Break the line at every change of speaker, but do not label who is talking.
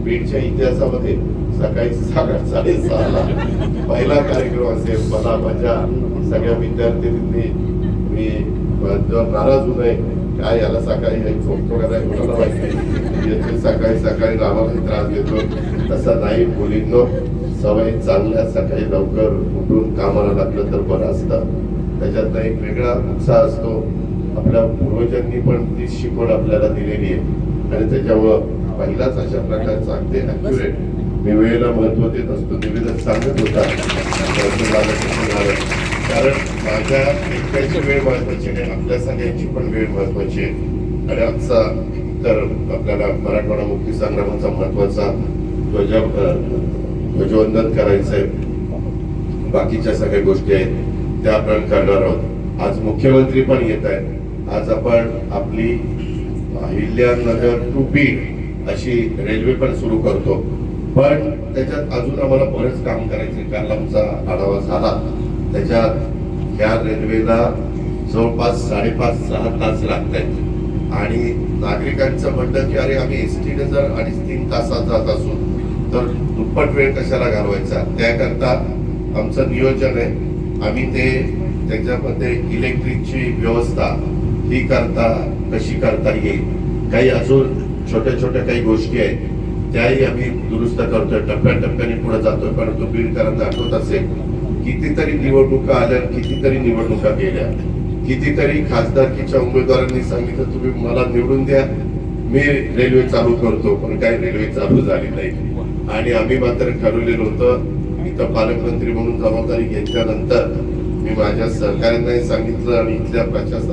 बीडच्या इतिहासामध्ये सकाळी 6:30ला पहिला कार्यक्रम असेल. मला माझ्या सगळ्या विद्यार्थ्यांनी मी नाराज होऊ नये, काय याला सकाळी झोपतो का नाही कोणाला माहिती, याची सकाळी सकाळी आम्हाला त्रास देतो. तसा नाही. मुलींनो, सवय चांगल्या, सकाळी लवकर उठून कामाला लागलं तर बरं असतं. त्याच्यात एक वेगळा उत्साह असतो. आपल्या पूर्वजांनी पण ती शिकवण आपल्याला दिलेली आहे आणि त्याच्यामुळं पहिलाच अशा प्रकारचा अगदी ॲक्युरेट, मी वेळेला महत्व देत असतो, निवेदन सांगत होता. कारण माझ्या एकट्याची वेळ महत्वाची नाही, आपल्या सगळ्यांची पण वेळ महत्वाची आहे. आणि आजचा तर आपल्याला मराठवाडा मुक्ती संग्रामाचा महत्वाचा ध्वजवंदन करायचं आहे. बाकीच्या सगळ्या गोष्टी आहेत त्या आपण करणार आहोत. आज मुख्यमंत्री पण येत आहेत. आज आपण आपली अहिल्यानगर टू बीड अशी रेल्वे पण सुरू करतो. पण त्याच्यात अजून आम्हाला बरेच काम करायचे. काल आमचा आढावा झाला. त्याच्यात या रेल्वेला जवळपास 5.5-6 तास लागत आहेत आणि नागरिकांचं म्हणणं की अरे आम्ही एसटीने जर 2.5-3 तासात जात असू तर दुप्पट वेळ कशाला घालवायचा. त्याकरता आमचं नियोजन आहे. आम्ही ते त्याच्यामध्ये इलेक्ट्रिकची व्यवस्था ही कशी करता येईल, काही अजून छोट्या छोट्या काही गोष्टी आहेत त्याही आम्ही दुरुस्त करतोय. टप्प्याटप्प्याने पुढे जातोय. परंतु बीडकरांना आठवत असेल, कितीतरी निवडणुका आल्या, कितीतरी निवडणुका गेल्या, कितीतरी खासदारकीच्या उमेदवारांनी सांगितलं तुम्ही मला निवडून द्या, मी रेल्वे चालू करतो. पण काही रेल्वे चालू झाली नाही. आणि आम्ही मात्र ठरवलेलं होतं, इथं पालकमंत्री म्हणून जबाबदारी घेतल्यानंतर मी माझ्या सहकाऱ्यांनाही सांगितलं आणि इथल्या